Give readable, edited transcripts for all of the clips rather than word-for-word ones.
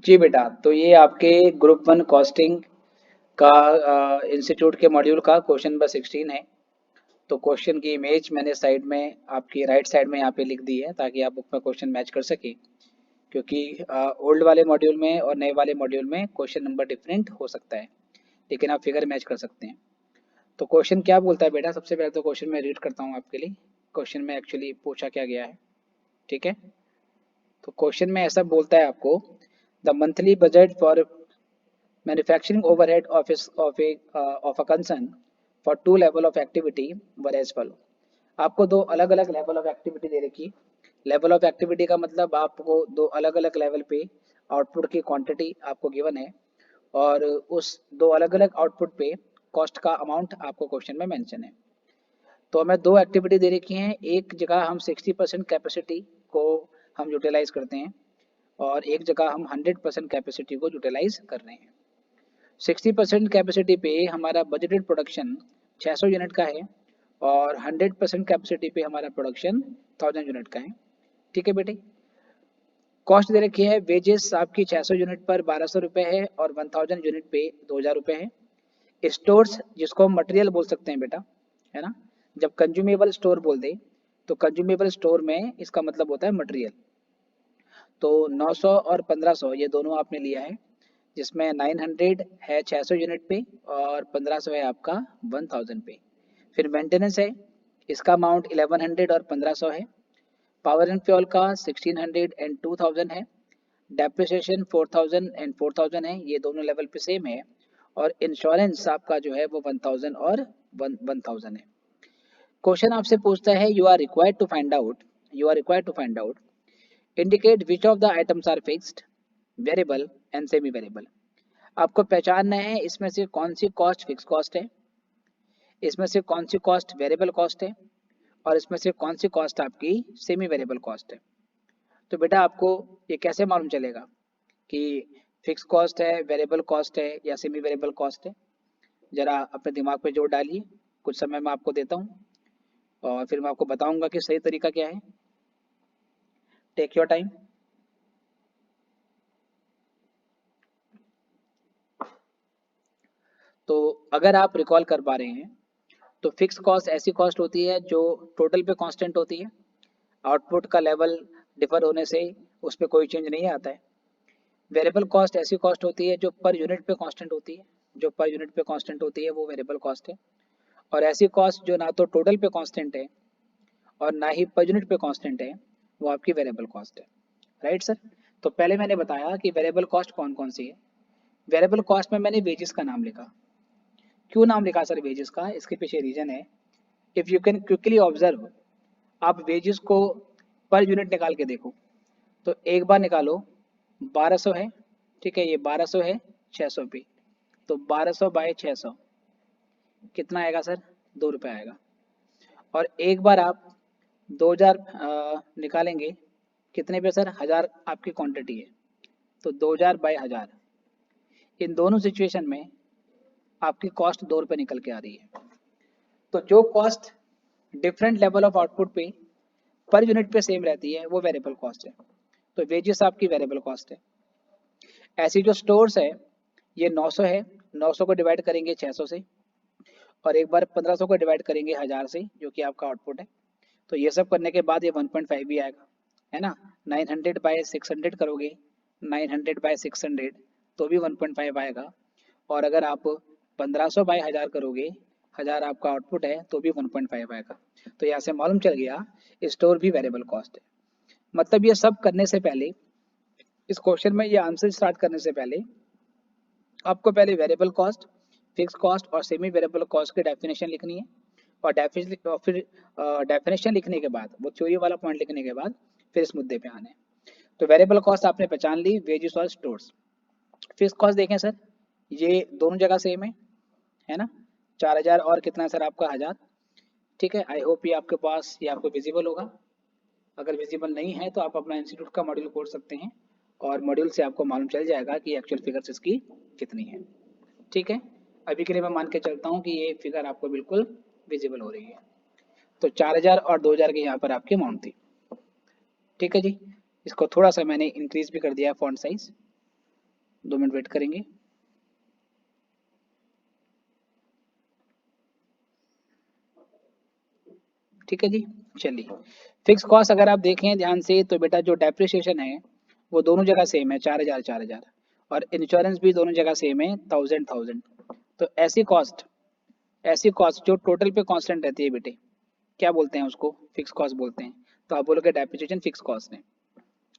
जी बेटा, तो ये आपके ग्रुप वन कॉस्टिंग का इंस्टीट्यूट के मॉड्यूल का क्वेश्चन नंबर 16 है। तो क्वेश्चन की इमेज मैंने साइड में आपकी राइट साइड में यहाँ पे लिख दी है ताकि आप बुक में क्वेश्चन मैच कर सके, क्योंकि ओल्ड वाले मॉड्यूल में और नए वाले मॉड्यूल में क्वेश्चन नंबर डिफरेंट हो सकता है, लेकिन आप फिगर मैच कर सकते हैं। तो क्वेश्चन क्या बोलता है बेटा, सबसे पहले तो क्वेश्चन मैं रीड करता हूँ आपके लिए। क्वेश्चन में एक्चुअली पूछा क्या गया है, ठीक है। तो क्वेश्चन में ऐसा बोलता है आपको, the monthly budget for manufacturing overhead of a concern for two level of activity were as follow। आपको दो अलग अलग लेवल ऑफ एक्टिविटी दे रखी। लेवल ऑफ एक्टिविटी का मतलब आपको दो अलग अलग लेवल पे आउटपुट की क्वांटिटी आपको गिवन है, और उस दो अलग अलग आउटपुट पे कॉस्ट का अमाउंट आपको क्वेश्चन में मेंशन है। तो हमें दो एक्टिविटी दे रखी हैं, एक जगह हम 60% कैपेसिटी को हम यूटिलाइज करते हैं और एक जगह हम 100% कैपेसिटी को यूटिलाइज कर रहे हैं। 60% कैपेसिटी पे हमारा बजटेड प्रोडक्शन 600 यूनिट का है और 100% कैपेसिटी पे हमारा प्रोडक्शन 1000 यूनिट का है, ठीक है बेटे। कॉस्ट दे रखी है, वेजेस आपकी 600 यूनिट पर 1200 रुपये है और 1000 यूनिट पे 2000 रुपये है। स्टोर्स जिसको हम मटेरियल बोल सकते हैं बेटा, है ना। जब कंज्यूमेबल स्टोर बोल दे तो कंज्यूमेबल स्टोर में इसका मतलब होता है मटेरियल। तो 900 और 1500 ये दोनों आपने लिया है, जिसमें 900 है 600 यूनिट पे और 1500 है आपका 1000 पे। फिर मेंटेनेंस है, इसका अमाउंट 1100 और 1500 है। पावर एंड फ्यूल का 1600 एंड 2000 है। डेप्रिसिएशन 4000 एंड 4000 है, ये दोनों लेवल पे सेम है। और इंश्योरेंस आपका जो है वो 1000 और 1000 है। क्वेश्चन आपसे पूछता है, you are required to find out indicate which of the items are fixed, variable and semi variable. आपको पहचानना है इसमें से कौन सी कॉस्ट फिक्स कॉस्ट है, इसमें से कौन सी कॉस्ट वेरिएबल कॉस्ट है, और इसमें से कौन सी कॉस्ट आपकी सेमी वेरिएबल कॉस्ट है। तो बेटा आपको ये कैसे मालूम चलेगा कि फिक्स कॉस्ट है, वेरिएबल कॉस्ट है या सेमी वेरिएबल कॉस्ट है। जरा अपने दिमाग पे जोर डालिए, कुछ समय मैं आपको देता हूँ और फिर मैं आपको बताऊंगा कि सही तरीका क्या है। Take your time. तो अगर आप रिकॉल कर पा रहे हैं तो फिक्स कॉस्ट ऐसी कॉस्ट होती है जो टोटल पे कांस्टेंट होती है, आउटपुट का लेवल डिफर होने से उस पर कोई चेंज नहीं आता है। वेरिएबल कॉस्ट ऐसी कॉस्ट होती है जो पर यूनिट पे कांस्टेंट होती है, जो पर यूनिट पे कांस्टेंट होती है वो वेरिएबल कॉस्ट है। और ऐसी कॉस्ट जो ना तो टोटल पे कांस्टेंट है और ना ही पर यूनिट पे कांस्टेंट है, वो आपकी वेरिएबल कॉस्ट है। Right sir. तो पहले मैंने बताया कि वेरिएबल कॉस्ट कौन कौन सी है। वेरिएबल कॉस्ट में मैंने वेजेस का नाम लिखा। क्यों नाम लिखा सर वेजेस का, इसके पीछे रीजन है। If you can quickly observe, आप वेजेस को पर यूनिट निकाल के देखो। तो एक बार निकालो, 1200 है, ठीक है, ये 1200 है 600 पे। तो 1200 बाय 600 कितना आएगा सर, 2 रुपये आएगा। और एक बार आप 2000 निकालेंगे, कितने पे सर, 1000 आपकी क्वांटिटी है, तो 2000 बाय 1000। इन दोनों सिचुएशन में आपकी कॉस्ट 2 रुपये निकल के आ रही है। तो जो cost different level of output पे पर यूनिट पे सेम रहती है वो वेरिएबल कॉस्ट है। तो वेजेस आपकी वेरिएबल कॉस्ट है। ऐसी जो स्टोर्स है, ये 900 है, 900 को डिवाइड करेंगे 600 से, और एक बार 1500 को डिवाइड करेंगे 1000 से, जो कि आपका आउटपुट है। तो ये सब करने के बाद ये 1.5 भी आएगा, है ना। 900 बाय 600 करोगे, 900 बाय 600 तो भी 1.5 आएगा। और अगर आप 1500 बाय 1000 करोगे, 1000 आपका आउटपुट है तो भी 1.5 आएगा। तो यहाँ से मालूम चल गया स्टोर भी वेरिएबल कॉस्ट है। मतलब ये सब करने से पहले, इस क्वेश्चन में ये आंसर स्टार्ट करने से पहले आपको पहले वेरिएबल कॉस्ट, फिक्स कॉस्ट और सेमी वेरिएबल कॉस्ट की डेफिनेशन लिखनी है। और फिर डेफिनेशन लिखने के बाद, वो थ्योरी वाला पॉइंट लिखने के बाद फिर इस मुद्दे पे आना है। तो वेरिएबल कॉस्ट आपने पहचान ली, वेजेस और स्टोर्स। फिक्स कॉस्ट देखें सर, ये दोनों जगह सेम है ना। 4000 और कितना है सर आपका 1000, ठीक है। आई होप ये आपके पास, ये आपको विजिबल होगा। अगर विजिबल नहीं है तो आप अपना इंस्टीट्यूट का मॉड्यूल खोल सकते हैं और मॉड्यूल से आपको मालूम चल जाएगा कि एक्चुअल फिगर्स इसकी कितनी है, ठीक है। अभी के लिए मैं मान के चलता हूँ कि ये फिगर आपको बिल्कुल विजिबल हो रही है। तो 4000 और 2000 के यहाँ पर आपकी अमाउंट थी, ठीक है जी। इसको थोड़ा सा मैंने इंक्रीज भी कर दिया है फॉन्ट साइज। 2 मिनट वेट करेंगे। ठीक है जी, चलिए। फिक्स कॉस्ट अगर आप देखें ध्यान से तो बेटा जो डेप्रिसिएशन है वो दोनों जगह सेम है 4000 4000, और इंश्योरेंस भी दोनों जगह सेम है 1000 तो ऐसी कॉस्ट जो टोटल पे कांस्टेंट रहती है बेटे, क्या बोलते हैं उसको, फिक्स कॉस्ट बोलते हैं। तो आप बोलोगे डेप्रिसिएशन फिक्स कॉस्ट है।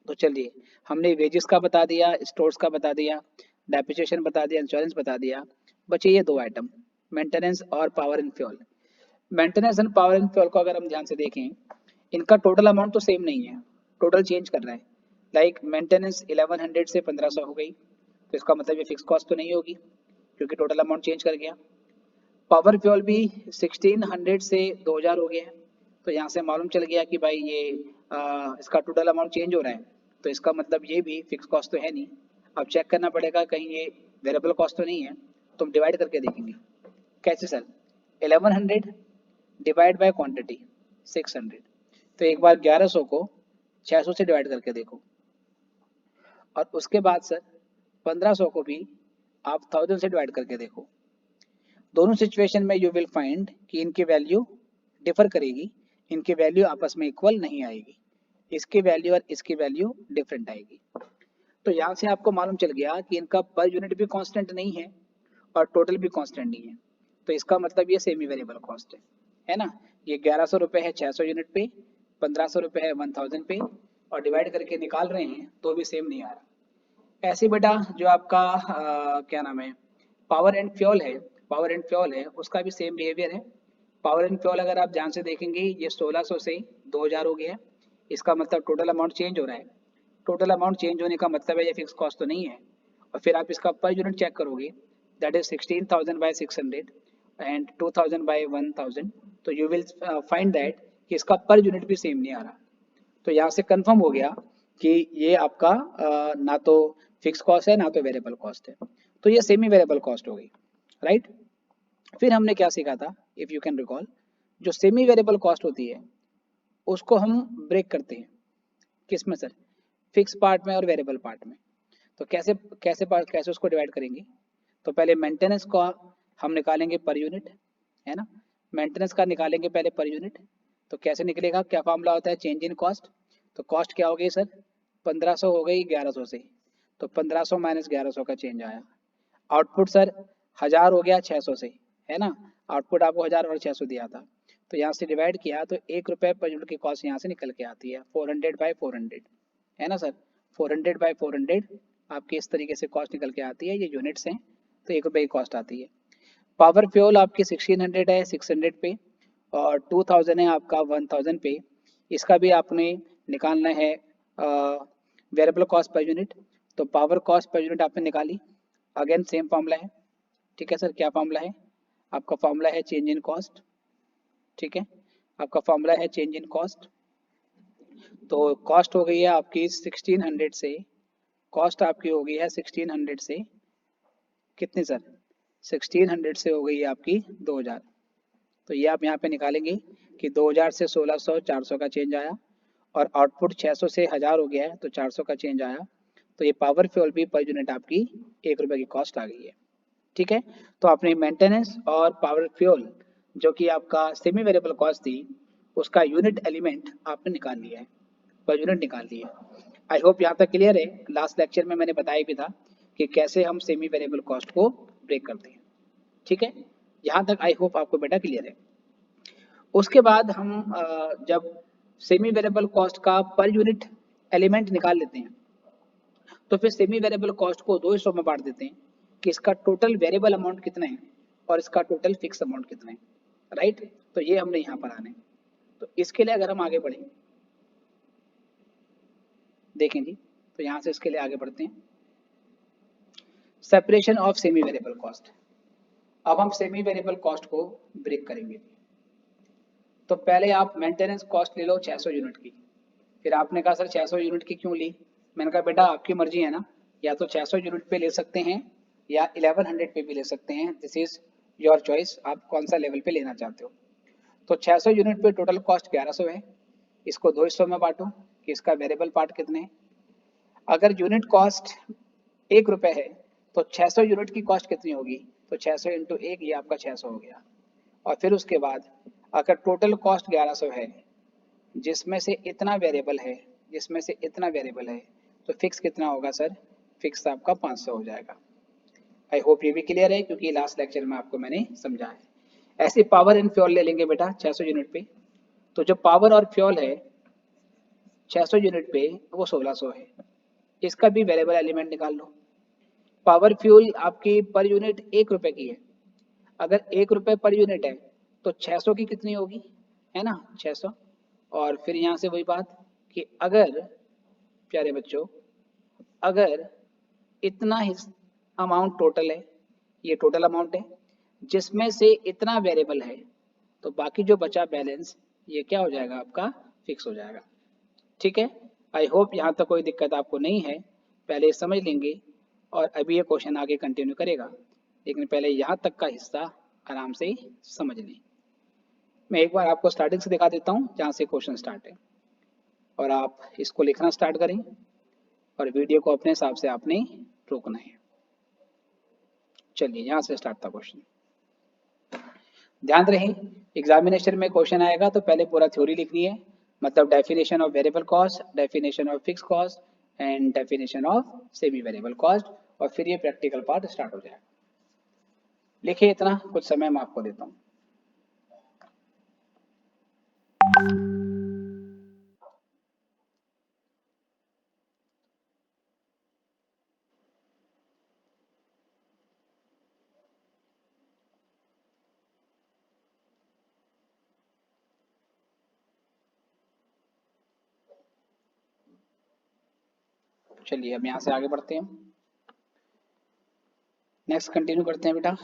तो चलिए, हमने वेजेस का बता दिया, स्टोर्स का बता दिया, डेप्रिसिएशन बता दिया, इंश्योरेंस बता दिया, बचे ये दो आइटम, मेंटेनेंस और power and fuel. Maintenance and power and fuel को अगर हम ध्यान से देखें, इनका टोटल अमाउंट तो सेम नहीं है, टोटल चेंज कर रहा है। लाइक मेंटेनेंस 1100 से 1500 हो गई, तो इसका मतलब ये फिक्स कॉस्ट तो नहीं होगी क्योंकि टोटल अमाउंट चेंज कर गया। पावर फ्यूल भी 1600 से 2000 हो गया है, तो यहाँ से मालूम चल गया कि भाई ये इसका टोटल अमाउंट चेंज हो रहा है, तो इसका मतलब ये भी फिक्स कॉस्ट तो है नहीं। अब चेक करना पड़ेगा कहीं ये वेरिएबल कॉस्ट तो नहीं है, तो हम डिवाइड करके देखेंगे। कैसे सर? 1100 डिवाइड बाय क्वांटिटी 600, तो एक बार 1100 को 600 से डिवाइड करके देखो, और उसके बाद सर 1500 को भी आप 1000 से डिवाइड करके देखो। दोनों सिचुएशन में यू विल फाइंड कि इनकी वैल्यू डिफर करेगी, इनकी वैल्यू आपस में इक्वल नहीं आएगी, इसकी वैल्यू और इसकी वैल्यू डिफरेंट आएगी। तो यहाँ से आपको मालूम चल गया कि इनका पर यूनिट भी कांस्टेंट नहीं है और टोटल भी कांस्टेंट नहीं है, तो इसका मतलब ये सेमी वेरिएबल कॉस्ट है ना। ये 1100 रुपये है 600 यूनिट पे, 1500 रुपये है 1000 पे, और डिवाइड करके निकाल रहे हैं तो भी सेम नहीं आ रहा। ऐसे बेटा जो आपका क्या नाम है, पावर एंड फ्यूल है, पावर एंड फ्यूल है उसका भी सेम बिहेवियर है। पावर एंड फ्यूल अगर आप ध्यान से देखेंगे ये 1600 से 2000 हो गया है, इसका मतलब टोटल अमाउंट चेंज हो रहा है। टोटल अमाउंट चेंज होने का मतलब है ये फिक्स कॉस्ट तो नहीं है। और फिर आप इसका पर यूनिट चेक करोगे, that is 16,000 by 600 and 2000 by 1000, तो यू विल फाइंड दैट कि इसका पर यूनिट भी सेम नहीं आ रहा। तो यहाँ से कंफर्म हो गया कि ये आपका ना तो फिक्स कॉस्ट है ना तो वेरिएबल कॉस्ट है, तो ये सेमी वेरिएबल कॉस्ट हो गई, राइट। फिर हमने क्या सीखा था, इफ यू कैन रिकॉल, जो सेमी वेरिएबल कॉस्ट होती है उसको हम ब्रेक करते हैं, किस में सर? फिक्स पार्ट में और वेरिएबल पार्ट में। तो कैसे कैसे उसको डिवाइड करेंगे? तो पहले मेंटेनेंस का हम निकालेंगे पर यूनिट, है ना, मेंटेनेंस का निकालेंगे पहले पर यूनिट। तो कैसे निकलेगा, क्या फॉर्मूला होता है, चेंज इन कॉस्ट। तो कॉस्ट क्या हो गई सर, 1500 हो गई 1100 से, तो 1500 माइनस 1100 का चेंज आया। आउटपुट सर 1000 हो गया 600 से, है ना, आउटपुट आपको 1000 और 600 दिया था, तो यहाँ से डिवाइड किया तो 1 रुपये पर यूनिट की कॉस्ट यहाँ से निकल के आती है 400 बाई 400, है ना सर। 400 बाई 400 आपकी इस तरीके से कॉस्ट निकल के आती है, ये यूनिट्स हैं तो 1 रुपये की कॉस्ट आती है। पावर फ्यूल आपकी 1600 है 600 पे, और 2000 है आपका 1000 पे। इसका भी आपने निकालना है वेरिएबल कॉस्ट पर यूनिट। तो पावर कॉस्ट पर यूनिट आपने निकाली, अगेन सेम फॉर्मूला है, ठीक है सर। क्या फॉर्मूला है आपका? फॉर्मूला है चेंज इन कॉस्ट, ठीक है, आपका फॉर्मूला है चेंज इन कॉस्ट। तो कॉस्ट हो गई है आपकी 1600 से, कॉस्ट आपकी हो गई है 1600 से कितनी सर, 1600 से हो गई है आपकी 2000। तो ये आप यहाँ पे निकालेंगे कि 2000 से 1600 400 का चेंज आया, और आउटपुट 600 से 1000 हो गया है तो 400 का चेंज आया। तो ये पावर फ्यूल भी पर यूनिट आपकी 1 रुपये की कॉस्ट आ गई है, ठीक है। तो आपने मेंटेनेंस और पावर फ्यूल जो कि आपका सेमी वेरिएबल कॉस्ट थी उसका यूनिट एलिमेंट आपने निकाल लिया है, पर यूनिट निकाल लिया है। आई होप यहाँ तक क्लियर है। लास्ट लेक्चर में मैंने बताया भी था कि कैसे हम सेमी वेरिएबल कॉस्ट को ब्रेक करते हैं, ठीक है। यहाँ तक आई होप आपको बेटा क्लियर है। उसके बाद हम जब सेमी वेरिएबल कॉस्ट का पर यूनिट एलिमेंट निकाल लेते हैं तो फिर सेमी वेरिएबल कॉस्ट को दो हिस्सों में बांट देते हैं कि इसका टोटल वेरिएबल अमाउंट कितना है और इसका टोटल फिक्स अमाउंट कितना है, राइट। तो ये हमने यहाँ पर आना है। तो इसके लिए अगर हम आगे बढ़ें, देखें जी, तो यहाँ से इसके लिए आगे बढ़ते हैं, separation of semi variable cost. अब हम सेमी वेरिएबल कॉस्ट को ब्रेक करेंगे। तो पहले आप मेंटेनेंस कॉस्ट ले लो 600 यूनिट की। फिर आपने कहा सर 600 यूनिट की क्यों ली? मैंने कहा बेटा आपकी मर्जी है ना, या तो 600 यूनिट पे ले सकते हैं या 1100 पे भी ले सकते हैं, दिस इज योर चॉइस, आप कौन सा लेवल पे लेना चाहते हो। तो 600 यूनिट पे टोटल कॉस्ट 1100 है, इसको दो हिस्सों में बांटो कि इसका वेरिएबल पार्ट कितने हैं। अगर यूनिट कॉस्ट 1 रुपये है तो 600 यूनिट की कॉस्ट कितनी होगी, तो 600 इंटू 1 ये आपका 600 हो गया। और फिर उसके बाद अगर टोटल कॉस्ट 1100 है, जिसमें से इतना वेरिएबल है, जिसमें से इतना वेरिएबल है, तो फिक्स कितना होगा सर, फिक्स आपका 500 हो जाएगा। आई होप ये भी क्लियर है, क्योंकि लास्ट लेक्चर में आपको मैंने समझा है। ऐसे पावर एंड फ्यूल ले लेंगे बेटा 600 यूनिट पे, तो जो पावर और फ्यूल है 600 यूनिट पे वो 1600 है। इसका भी वेरिएबल एलिमेंट निकाल लो। पावर फ्यूल आपकी पर यूनिट 1 रुपए की है, अगर 1 रुपए पर यूनिट है तो 600 की कितनी होगी, है ना 600। और फिर यहाँ से वही बात कि अगर प्यारे बच्चों, अगर इतना ही अमाउंट टोटल है, ये टोटल अमाउंट है, जिसमें से इतना वेरिएबल है, तो बाकी जो बचा बैलेंस ये क्या हो जाएगा आपका, फिक्स हो जाएगा। ठीक है, आई होप यहाँ तक कोई दिक्कत आपको नहीं है, पहले समझ लेंगे और अभी ये क्वेश्चन आगे कंटिन्यू करेगा, लेकिन पहले यहाँ तक का हिस्सा आराम से समझ लें। मैं एक बार आपको स्टार्टिंग से दिखा देता हूँ जहाँ से क्वेश्चन स्टार्ट है, और आप इसको लिखना स्टार्ट करें और वीडियो को अपने हिसाब से आपने रोकना है। चलिए यहाँ से स्टार्ट था क्वेश्चन। ध्यान रहे एग्जामिनेशन में क्वेश्चन आएगा तो पहले पूरा थ्योरी लिखनी है, मतलब definition of variable cost, definition of fix cost and definition of semi variable cost, और फिर ये प्रैक्टिकल पार्ट स्टार्ट हो जाएगा। लिखिए इतना, कुछ समय मैं आपको देता हूँ। चलिए अब यहाँ से आगे बढ़ते हैं, नेक्स्ट कंटिन्यू करते हैं बेटा।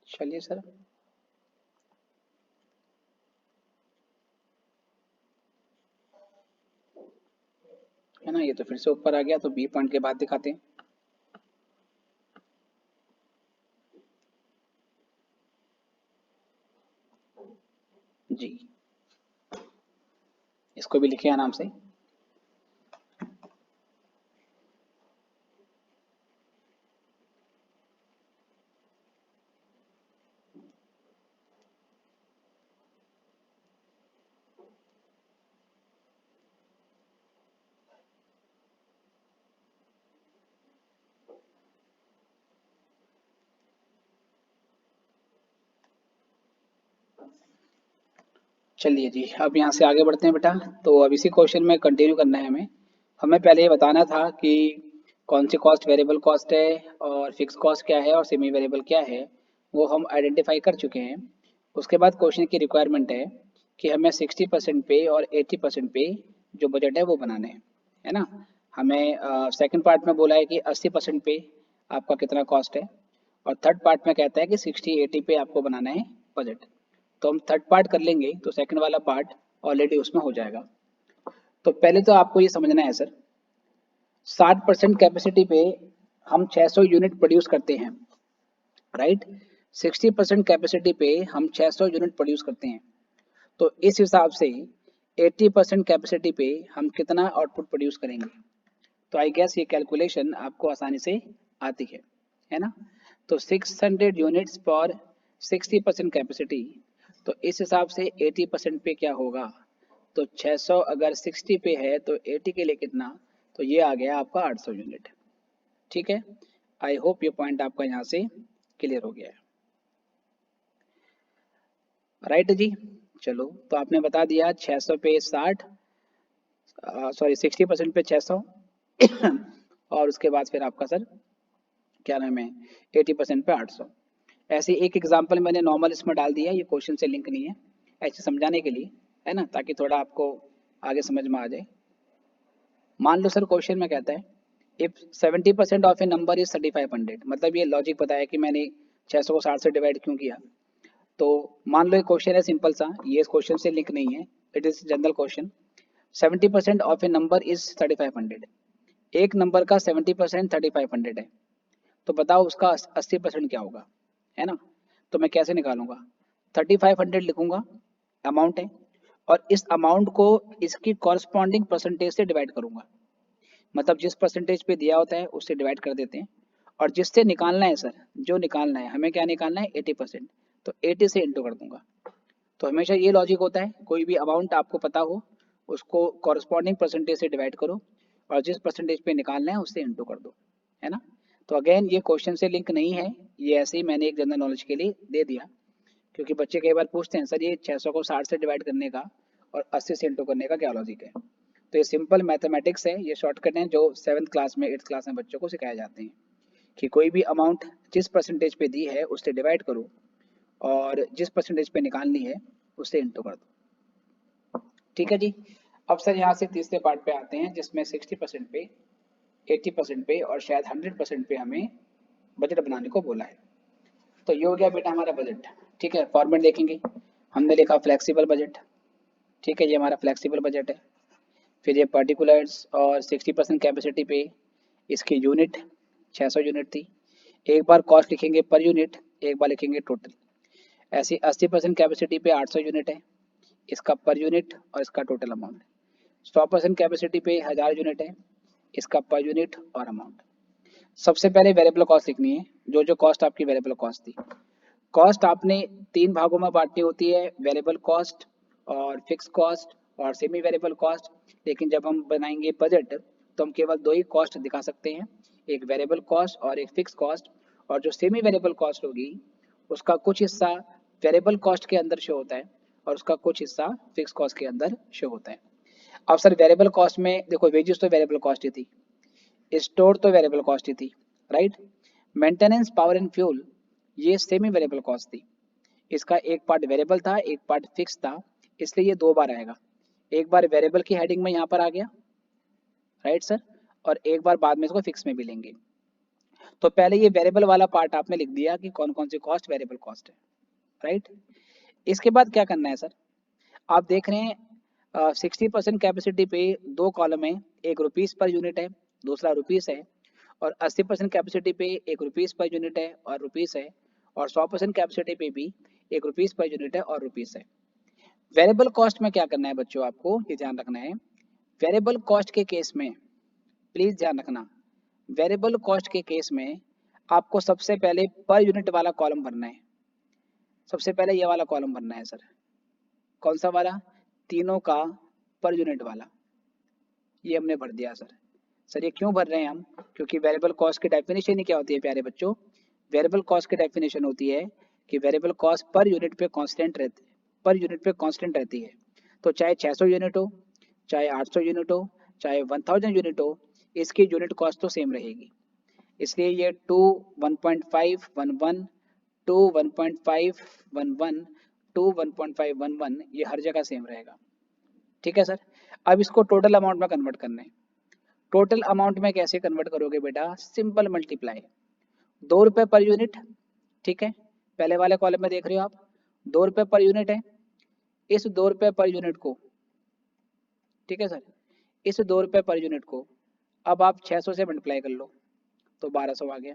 चलिए सर, है ना, ये तो फिर से ऊपर आ गया, तो बी पॉइंट के बाद दिखाते हैं। जी, इसको भी लिखिए आराम से। चलिए जी, अब यहाँ से आगे बढ़ते हैं बेटा। तो अब इसी क्वेश्चन में कंटिन्यू करना है हमें। हमें पहले ये बताना था कि कौन सी कॉस्ट वेरिएबल कॉस्ट है और फिक्स कॉस्ट क्या है और सेमी वेरिएबल क्या है, वो हम आइडेंटिफाई कर चुके हैं। उसके बाद क्वेश्चन की रिक्वायरमेंट है कि हमें 60% पे और 80% पे जो बजट है वो बनाने हैं, है ना। हमें सेकंड पार्ट में बोला है कि 80% पे आपका कितना कॉस्ट है, और थर्ड पार्ट में कहता है कि 60-80 पे आपको बनाना है बजट। तो हम थर्ड पार्ट कर लेंगे तो सेकंड वाला पार्ट ऑलरेडी उसमें हो जाएगा। तो पहले तो आपको ये समझना है सर, 60% कैपेसिटी पे हम 600 यूनिट प्रोड्यूस करते हैं, राइट। 60% कैपेसिटी पे हम 600 यूनिट प्रोड्यूस करते हैं, तो इस हिसाब से 80% कैपेसिटी पे हम कितना आउटपुट प्रोड्यूस करेंगे। तो आई गेस ये कैलकुलेशन आपको आसानी से आती है ना। तो 600 यूनिट्स फॉर 60% कैपेसिटी, तो इस हिसाब से 80% पे क्या होगा, तो 600 अगर 60 पे है तो 80 के लिए कितना, तो ये आ गया आपका 800 यूनिट। ठीक है, आई होप ये पॉइंट आपका यहाँ से क्लियर हो गया है, राइट जी। चलो, तो आपने बता दिया 600 पे 60, सॉरी 60% पे 600 और उसके बाद फिर आपका सर क्या नाम है 80% पे 800। ऐसे एक एग्जांपल मैंने नॉर्मल इसमें डाल दिया, ये क्वेश्चन से लिंक नहीं है, ऐसे समझाने के लिए, है ना, ताकि थोड़ा आपको आगे समझ में आ जाए। मान लो सर क्वेश्चन में कहता है if 70% of A number is 3500, मतलब ये लॉजिक बताया कि मैंने 600 को 60 से डिवाइड क्यों किया। तो मान लो एक क्वेश्चन है सिंपल सा, ये क्वेश्चन से लिंक नहीं है, it is general question. 70% of A number is 3500, एक नंबर का 70% 3500 है, तो बताओ उसका 80% क्या होगा, है ना। तो मैं कैसे निकालूंगा, 3500 लिखूंगा अमाउंट है, और इस अमाउंट को इसकी कॉरस्पॉन्डिंग परसेंटेज से डिवाइड करूंगा। मतलब जिस परसेंटेज पे दिया होता है उससे डिवाइड कर देते हैं, और जिससे निकालना है सर, जो निकालना है हमें, क्या निकालना है 80%, तो 80 से इंटू कर दूंगा। तो हमेशा ये लॉजिक होता है, कोई भी अमाउंट आपको पता हो उसको कॉरस्पॉन्डिंग परसेंटेज से डिवाइड करो और जिस परसेंटेज पे निकालना है उससे इंटू कर दो, है ना। तो अगेन ये क्वेश्चन से लिंक नहीं है, ये ऐसे ही मैंने एक जनरल नॉलेज के लिए दे दिया, क्योंकि बच्चे कई बार पूछते हैं सर ये 600 को 60 से डिवाइड करने का और 80 से इंटू करने का क्या लॉजिक है। तो ये सिंपल मैथमेटिक्स है, ये शॉर्टकट है जो 7th क्लास में 8th क्लास में बच्चों को सिखाए जाते हैं कि कोई भी अमाउंट जिस परसेंटेज पे दी है उससे डिवाइड करो और जिस परसेंटेज पे निकालनी है उससे इंटू कर दो। ठीक है जी। अब सर यहाँ से तीसरे पार्ट पे आते हैं जिसमें 60% पे, 80% पे और शायद 100% पे हमें बजट बनाने को बोला है। तो ये हो गया बेटा हमारा बजट। ठीक है, फॉर्मेट देखेंगे, हमने लिखा फ्लेक्सिबल बजट। ठीक है, ये हमारा फ्लेक्सिबल बजट है। फिर ये पर्टिकुलर्स और 60% कैपेसिटी पे इसकी यूनिट 600 यूनिट थी। एक बार कॉस्ट लिखेंगे पर यूनिट, एक बार लिखेंगे टोटल। ऐसी 80% कैपेसिटी पे 800 यूनिट है, इसका पर यूनिट और इसका टोटल अमाउंट। 100% कैपेसिटी पे 1000 यूनिट है, इसका पर यूनिट और अमाउंट। सबसे पहले वेरिएबल कॉस्ट लिखनी है, जो जो कॉस्ट आपकी वेरिएबल कॉस्ट थी। कॉस्ट आपने 3 भागों में बांटनी होती है, वेरिएबल कॉस्ट और फिक्स कॉस्ट और सेमी वेरिएबल कॉस्ट। लेकिन जब हम बनाएंगे बजट तो हम केवल 2 ही कॉस्ट दिखा सकते हैं, एक वेरिएबल कॉस्ट और एक फिक्स कॉस्ट। और जो सेमी वेरिएबल कॉस्ट होगी उसका कुछ हिस्सा वेरिएबल कॉस्ट के अंदर शो होता है और उसका कुछ हिस्सा फिक्स कॉस्ट के अंदर शो होता है। अब सर वेरिएबल कॉस्ट में देखो, वेजेस तो वेरिएबल कॉस्ट ही थी, स्टोर तो वेरिएबल कॉस्ट ही थी, right. Maintenance, power and fuel ये सेमी वेरिएबल कॉस्ट थी। इसका एक पार्ट वेरिएबल था, एक पार्ट फिक्स था, इसलिए ये 2 बार आएगा। एक बार वेरिएबल की हेडिंग में यहाँ पर आ गया, राइट सर, और एक बार बाद में इसको फिक्स में भी लेंगे। तो पहले ये वेरिएबल वाला पार्ट आपने लिख दिया कि कौन कौन सी कॉस्ट वेरिएबल कॉस्ट है, राइट। इसके बाद क्या करना है सर, आप देख रहे हैं 60% कैपेसिटी पे 2 कॉलम है, एक रुपीस पर यूनिट है, दूसरा रुपीस है। और 80% कैपेसिटी पे एक रुपीस पर यूनिट है और रुपीस है, और 100% कैपेसिटी पे भी एक रुपीस पर यूनिट है और रुपीस है। वेरिएबल कॉस्ट में क्या करना है बच्चों, आपको ये ध्यान रखना है। वेरिएबल कॉस्ट के केस में प्लीज ध्यान रखना, वेरिएबल कॉस्ट के केस में आपको सबसे पहले पर यूनिट वाला कॉलम भरना है। सबसे पहले ये वाला कॉलम भरना है सर। कौन सा वाला, तीनों का पर यूनिट वाला, ये हमने भर दिया सर। सर ये क्यों भर रहे हैं हम, क्योंकि वेरिएबल कॉस्ट की डेफिनेशन ही क्या होती है प्यारे बच्चों, वेरिएबल कॉस्ट की डेफिनेशन होती है कि वेरिएबल कॉस्ट पर यूनिट पे कांस्टेंट रहती है, पर यूनिट पे कांस्टेंट रहती है। तो चाहे 600 यूनिट हो, चाहे 800 यूनिट हो, चाहे 1000 यूनिट हो, इसकी यूनिट कॉस्ट तो सेम रहेगी। इसलिए ये 2 1.511, 2 1.511, 2 1.511 ये हर जगह सेम रहेगा। ठीक है सर। अब इसको टोटल अमाउंट में कन्वर्ट करना है। टोटल अमाउंट में कैसे कन्वर्ट करोगे बेटा, सिंपल मल्टीप्लाई, 2 रुपये पर यूनिट। ठीक है, पहले वाले कॉलम में देख रहे हो आप, 2 रुपये पर यूनिट है। इस 2 रुपये पर यूनिट को, ठीक है सर, इस 2 रुपये पर यूनिट को अब आप 600 से मल्टीप्लाई कर लो तो 1200 आ गया।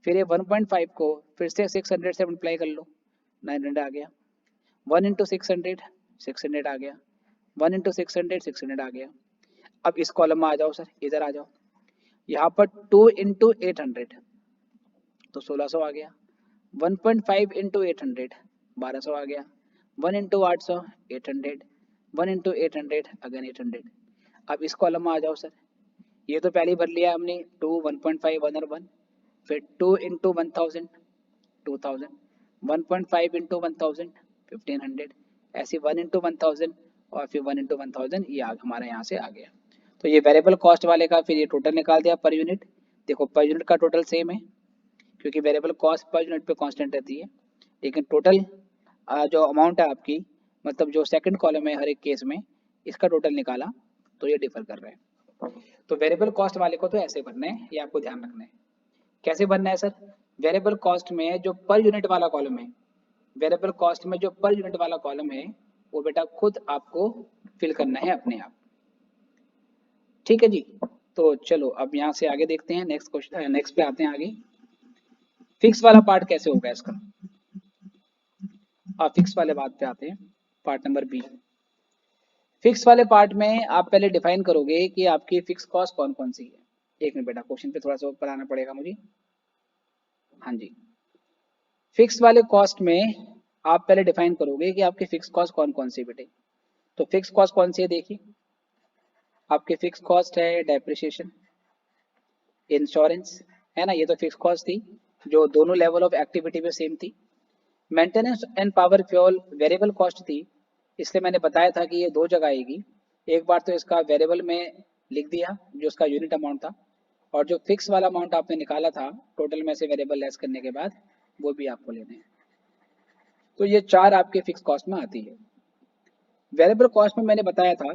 फिर ये 1.5 को फिर से 600 से मल्टीप्लाई कर लो, 900 आ गया। 1 इंटू 600, 600 आ गया। 1 इंटू 600, 600 आ गया। अब इस कॉलम में आ जाओ सर, इधर आ जाओ, यहाँ पर 2 इंटू 800 तो 1600 आ गया। 1.5 इंटू 800 1200 आ गया। 1 इंटू 800 800, 1 इंटू 800 अगेन 800। अब इस कॉलम में आ जाओ सर, ये तो पहले ही भर लिया हमने, 2 1.5 1 और 1। फिर 2 इंटू 1000 2000, 1.5 इंटू 1000 1500, ऐसे 1 इंटू 1000 और फिर 1 इंटू 1000 ये हमारे यहाँ से आ गया। तो ये वेरिएबल कॉस्ट वाले का फिर ये टोटल निकाल दिया पर यूनिट। देखो पर यूनिट का टोटल सेम है, क्योंकि वेरिएबल कॉस्ट पर यूनिट पे कांस्टेंट रहती है, लेकिन टोटल जो अमाउंट है आपकी, मतलब जो सेकंड कॉलम है हर एक केस में, इसका टोटल निकाला तो ये डिफर कर रहे हैं। तो वेरिएबल कॉस्ट वाले को तो ऐसे भरना है, ये आपको ध्यान रखना है। कैसे भरना है सर, वेरिएबल कॉस्ट में जो पर यूनिट वाला कॉलम है, वेरिएबल कॉस्ट में जो पर यूनिट वाला कॉलम है वो बेटा खुद आपको फिल करना है अपने आप। ठीक है जी। तो चलो अब यहाँ से आगे देखते हैं, नेक्स्ट क्वेश्चन, नेक्स्ट पे आते हैं आगे। फिक्स वाला पार्ट कैसे होगा इसका, फिक्स वाले बात पे आते हैं, पार्ट नंबर बी। फिक्स वाले पार्ट में आप पहले डिफाइन करोगे कि आपकी फिक्स कॉस्ट कौन कौन सी है। एक मिनट बेटा, क्वेश्चन पे थोड़ा सा ऊपर आना पड़ेगा मुझे। हाँ जी, फिक्स वाले कॉस्ट में आप पहले डिफाइन करोगे कि आपकी फिक्स कॉस्ट कौन कौन सी है बेटे। तो फिक्स कॉस्ट कौन सी है देखिए, आपकी फिक्स कॉस्ट है डेप्रिसिएशन, इंश्योरेंस, है ना, ये तो फिक्स कॉस्ट थी जो दोनों लेवल ऑफ एक्टिविटी पे सेम थी। Maintenance and power fuel variable cost थी, इसलिए मैंने बताया था कि ये दो जगह आएगी। एक बार तो इसका वेरिएबल में लिख दिया जो उसका यूनिट अमाउंट था, और जो फिक्स वाला अमाउंट आपने निकाला था टोटल में से वेरिएबल लेस करने के बाद, वो भी आपको लेने हैं। तो ये चार आपके फिक्स कॉस्ट में आती है। वेरिएबल कॉस्ट में मैंने बताया था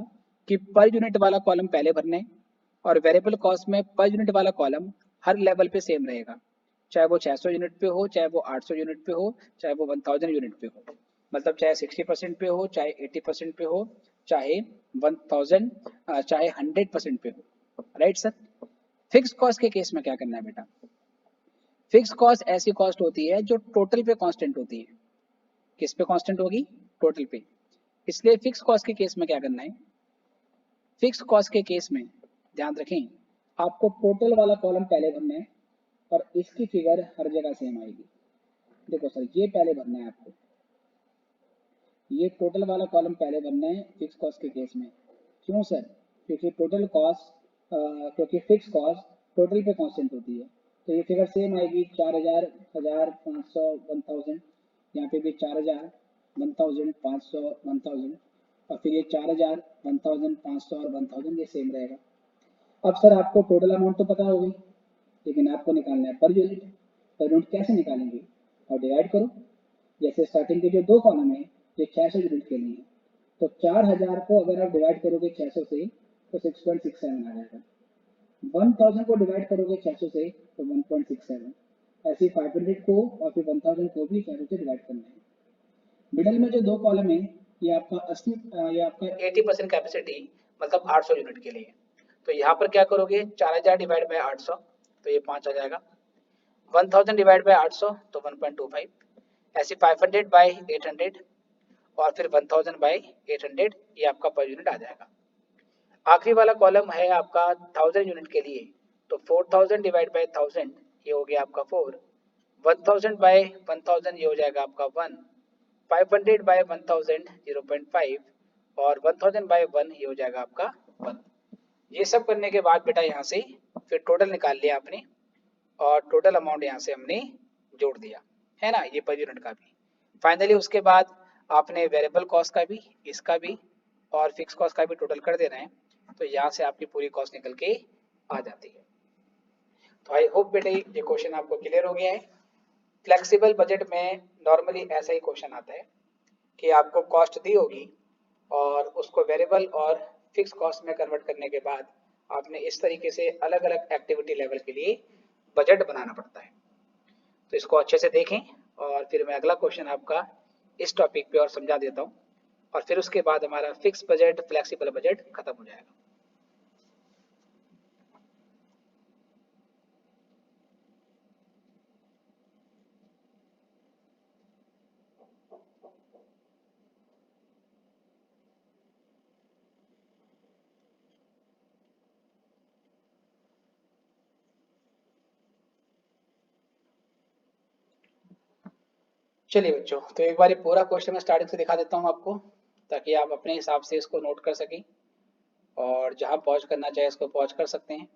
कि पर यूनिट वाला कॉलम पहले भरना है, और वेरिएबल कॉस्ट में पर यूनिट वाला कॉलम हर लेवल पे सेम रहेगा, चाहे वो 600 यूनिट पे हो, चाहे वो 800 यूनिट पे हो, चाहे वो 1000 यूनिट पे हो। मतलब चाहे 60% पे हो, चाहे 80% पे हो, चाहे 1000, चाहे 100% पे हो। Right sir. फिक्स कॉस्ट के केस में क्या करना है बेटा, फिक्स कॉस्ट ऐसी कॉस्ट होती है जो टोटल पे कांस्टेंट होती है। किस पे कांस्टेंट होगी, टोटल पे। इसलिए फिक्स कॉस्ट के केस में क्या करना है, फिक्स कॉस्ट के केस में ध्यान रखें, आपको टोटल वाला कॉलम पहले भरना है और इसकी फिगर हर जगह सेम आएगी। देखो सर, ये पहले भरना है आपको, ये टोटल वाला कॉलम पहले भरना है फिक्स कॉस्ट के केस में। क्यों सर, क्योंकि टोटल कॉस्ट, क्योंकि फिक्स कॉस्ट टोटल पे कांस्टेंट होती है, तो ये फिगर सेम आएगी। 4000, 1000, 500, 1000, यहाँ पे भी 4000, 1000, 500, 1000, और फिर ये 4000, 1000, 500 और 1000, ये सेम रहेगा। अब सर आपको टोटल अमाउंट तो पता होगी, लेकिन आपको निकालना है पर यूनिट। पर यूनिट कैसे निकालेंगे, और डिवाइड करो। जैसे स्टार्टिंग के जो दो कॉलम है ये 600 यूनिट के लिए, तो 4000 को अगर आप डिवाइड करोगे 600 से तो 6.67 आ जाएगा। 1000 को डिवाइड करोगे 600 से तो 1.67। ऐसे 500 को और फिर 1000 को भी 600 से डिवाइड करना है। मिडल में जो दो कॉलम है ये आपका 80, ये आपका 80% कैपेसिटी, मतलब 800 यूनिट के लिए। तो यहाँ पर क्या करोगे, 4000 डिवाइड बाय 800 तो ये 5 आ जाएगा। 1000 डिवाइड बाय 800 तो 1.25। ऐसे 500 बाय 800 और फिर 1000 बाय 800, ये आपका पर यूनिट आ जाएगा। आखिरी वाला कॉलम है आपका 1000 यूनिट के लिए, तो 4000 डिवाइड बाय 1000 ये हो गया आपका 4। 1000 बाय 1000 ये हो जाएगा आपका 1। 500 बाय 1000 0.5, और 1000 बाय 1 ये हो जाएगा आपका 1। ये सब करने के बाद बेटा यहाँ से फिर टोटल निकाल लिया आपने, और टोटल अमाउंट यहाँ से हमने जोड़ दिया, है ना, ये पर यूनिट का भी। फाइनली उसके बाद आपने वेरिएबल कॉस्ट का भी, इसका भी, और फिक्स कॉस्ट का भी टोटल कर देना है, तो यहाँ से आपकी पूरी कॉस्ट निकल के आ जाती है। तो आई होप बेटे ये क्वेश्चन आपको क्लियर हो गया है। फ्लेक्सिबल बजट में नॉर्मली ऐसा ही क्वेश्चन आता है कि आपको कॉस्ट दी होगी और उसको वेरिएबल और फिक्स कॉस्ट में कन्वर्ट करने के बाद आपने इस तरीके से अलग अलग एक्टिविटी लेवल के लिए बजट बनाना पड़ता है। तो इसको अच्छे से देखें, और फिर मैं अगला क्वेश्चन आपका इस टॉपिक पे और समझा देता हूँ, और फिर उसके बाद हमारा फिक्स बजट फ्लेक्सिबल बजट खत्म हो जाएगा। चलिए बच्चों, तो एक बार ये पूरा क्वेश्चन मैं स्टार्टिंग से दिखा देता हूँ आपको, ताकि आप अपने हिसाब से इसको नोट कर सकें, और जहाँ पॉज करना चाहे इसको पॉज कर सकते हैं।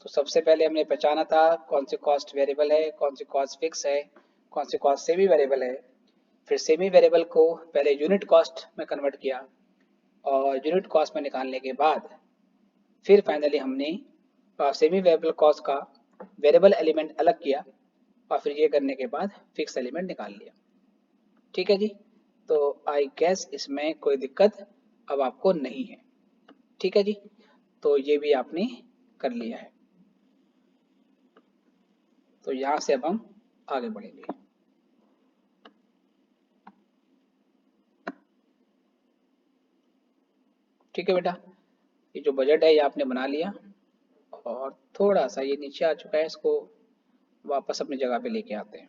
तो सबसे पहले हमने पहचाना था कौन सी कॉस्ट वेरिएबल है, कौन सी कॉस्ट फिक्स है, कौन सी कॉस्ट सेमी वेरिएबल है। फिर सेमी वेरिएबल को पहले यूनिट कॉस्ट में कन्वर्ट किया, और यूनिट कॉस्ट में निकालने के बाद फिर फाइनली हमने सेमी वेरिएबल कॉस्ट का वेरिएबल एलिमेंट अलग किया, और फिर ये करने के बाद फिक्स एलिमेंट निकाल लिया। ठीक है जी, तो आई गेस इसमें कोई दिक्कत अब आपको नहीं है। ठीक है जी, तो ये भी आपने कर लिया है। तो यहाँ से अब हम आगे बढ़ेंगे। ठीक है बेटा, ये जो बजट है ये आपने बना लिया, और थोड़ा सा ये नीचे आ चुका है, इसको वापस अपनी जगह पे लेके आते हैं।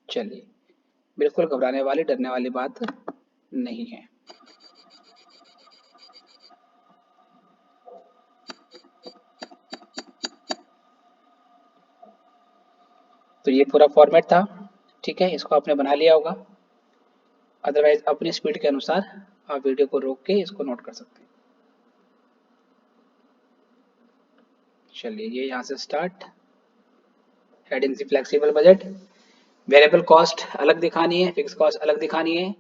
चलिए, बिल्कुल घबराने वाली डरने वाली बात नहीं है। तो ये पूरा फॉर्मेट था, ठीक है, इसको आपने बना लिया होगा। अदरवाइज अपनी स्पीड के अनुसार आप वीडियो को रोक के इसको नोट कर सकते हैं। चलिए, ये यहाँ से स्टार्ट, हेडिंग सी फ्लेक्सिबल बजट, वेरिएबल कॉस्ट अलग दिखानी है, फिक्स कॉस्ट अलग दिखानी है।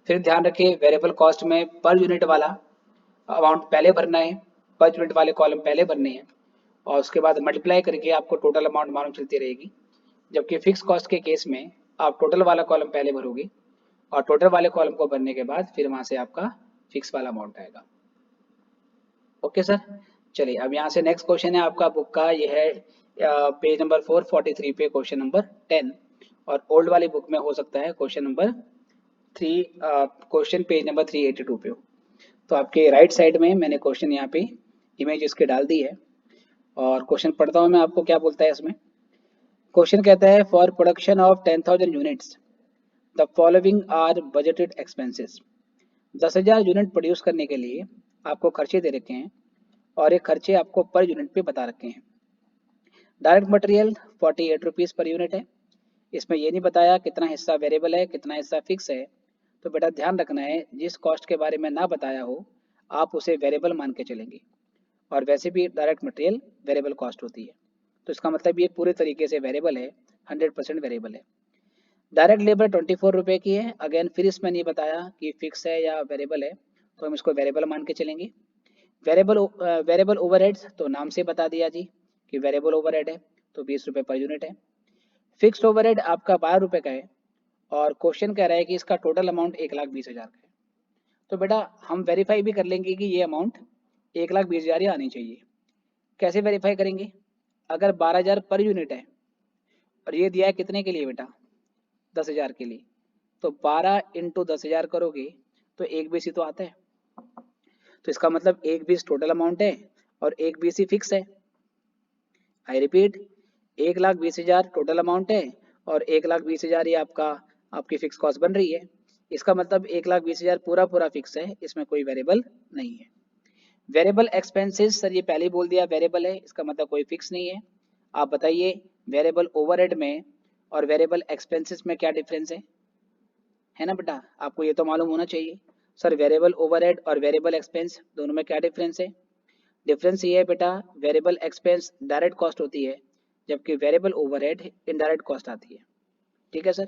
फिर ध्यान रखिए वेरिएबल कॉस्ट में पर यूनिट वाला अमाउंट पहले भरना है, पर यूनिट वाले कॉलम पहले भरने हैं और उसके बाद मल्टीप्लाई करके आपको टोटल अमाउंट मालूम चलती रहेगी। जबकि फिक्स कॉस्ट के केस में आप टोटल वाला कॉलम पहले भरोगे और टोटल वाले कॉलम को भरने के बाद फिर वहां से आपका फिक्स वाला अमाउंट आएगा। ओके सर, चलिए अब यहाँ से नेक्स्ट क्वेश्चन है आपका बुक का, ये है पेज नंबर 443 पे क्वेश्चन नंबर 10, और ओल्ड वाली बुक में हो सकता है question number 3, question page number 382 पे हो। तो आपके राइट साइड में मैंने क्वेश्चन यहाँ पे इमेज इसके डाल दी है और क्वेश्चन पढ़ता हूँ मैं आपको क्या बोलता है इसमें। क्वेश्चन कहता है for production of 10,000 units the following are budgeted expenses. 10,000 unit produce करने के लिए आपको खर्चे दे रखे हैं और ये खर्चे आपको पर यूनिट पे बता रखे हैं। Direct material 48 rupees per unit है। इसमें ये नहीं बताया कितना हिस्सा वेरिएबल है कितना हिस्सा फिक्स है। तो बेटा ध्यान रखना है, जिस कॉस्ट के बारे में ना बताया हो आप उसे वेरिएबल मान के चलेंगे, और वैसे भी डायरेक्ट मटेरियल वेरिएबल कॉस्ट होती है, तो इसका मतलब ये पूरे तरीके से वेरिएबल है, 100% वेरिएबल है। डायरेक्ट लेबर 24 रुपये की है। अगेन फिर इसमें नहीं बताया कि फिक्स है या वेरिएबल है, तो हम इसको वेरिएबल मान के चलेंगे। वेरिएबल ओवरहेड्स तो नाम से बता दिया जी कि वेरिएबल ओवरहेड है, तो 20 रुपये पर यूनिट है। फिक्स्ड ओवरहेड आपका 12 रुपये का है और क्वेश्चन कह रहा है कि इसका टोटल अमाउंट 1,20,000 का है। तो बेटा हम वेरीफाई भी कर लेंगे कि ये अमाउंट 1,20,000 ही आनी चाहिए। कैसे वेरीफाई करेंगे? अगर 12,000 पर यूनिट है और ये दिया है कितने के लिए बेटा, 10,000 के लिए, तो 12 इंटू 10,000 करोगे तो 1,20 तो आता है। तो इसका मतलब 1,20 टोटल अमाउंट है और 1,20 फिक्स है। आई रिपीट, 1,20,000 टोटल अमाउंट है और 1,20,000 ये आपकी फिक्स कॉस्ट बन रही है। इसका मतलब 1,20,000 पूरा पूरा फिक्स है, इसमें कोई वेरिएबल नहीं है। वेरिएबल एक्सपेंसेस सर ये पहले ही बोल दिया वेरिएबल है, इसका मतलब कोई फिक्स नहीं है। आप बताइए वेरिएबल ओवरहेड में और वेरिएबल एक्सपेंसेस में क्या डिफरेंस है ना बेटा, आपको ये तो मालूम होना चाहिए। सर वेरिएबल ओवरहेड और वेरिएबल एक्सपेंस दोनों में क्या डिफरेंस है? डिफरेंस ये है बेटा, वेरिएबल एक्सपेंस डायरेक्ट कॉस्ट होती है जबकि वेरिएबल ओवरहेड इनडायरेक्ट कॉस्ट आती है। ठीक है सर।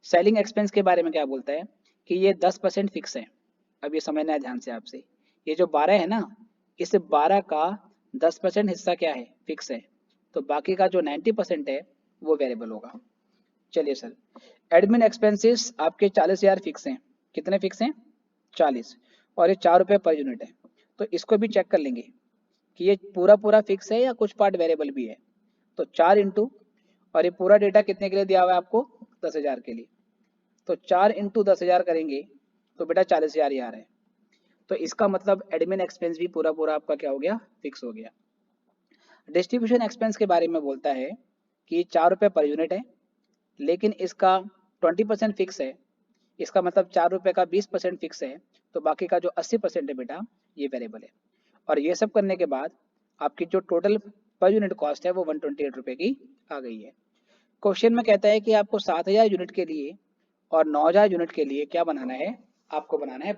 सेलिंग एक्सपेंस के बारे में क्या बोलता है कि ये 10% फिक्स है। अब ये समझना है ध्यान से आपसे, ये जो 12 है ना, इस 12 का 10% हिस्सा क्या है, फिक्स है, तो बाकी का जो 90% है वो वेरिएबल होगा। चलिए सर, एडमिन एक्सपेंसेस आपके 40,000 फिक्स हैं। कितने फिक्स हैं? 40, और ये 4 रुपये पर यूनिट है। तो इसको भी चेक कर लेंगे कि ये पूरा पूरा फिक्स है या कुछ पार्ट वेरिएबल भी है। तो 4 इंटू, और ये पूरा डेटा कितने के लिए दिया हुआ है आपको, 10,000 के लिए, तो 4 इंटू 10,000 करेंगे तो बेटा 40,000 ही आ रहा है। तो इसका मतलब एडमिन एक्सपेंस भी पूरा पूरा आपका क्या हो गया, फिक्स हो गया। डिस्ट्रीब्यूशन एक्सपेंस के बारे में बोलता है कि 4 रुपये पर यूनिट है लेकिन इसका 20% फिक्स है। इसका मतलब 4 रुपये का 20% फिक्स है, तो बाकी का जो 80% है बेटा ये वेरिएबल है। और ये सब करने के बाद आपकी जो टोटल पर यूनिट कॉस्ट है वो 128 रुपये की आ गई है। क्वेश्चन में कहता है कि आपको 7,000 यूनिट के लिए और 9,000 यूनिट के लिए क्या बनाना है, आपको बनाना है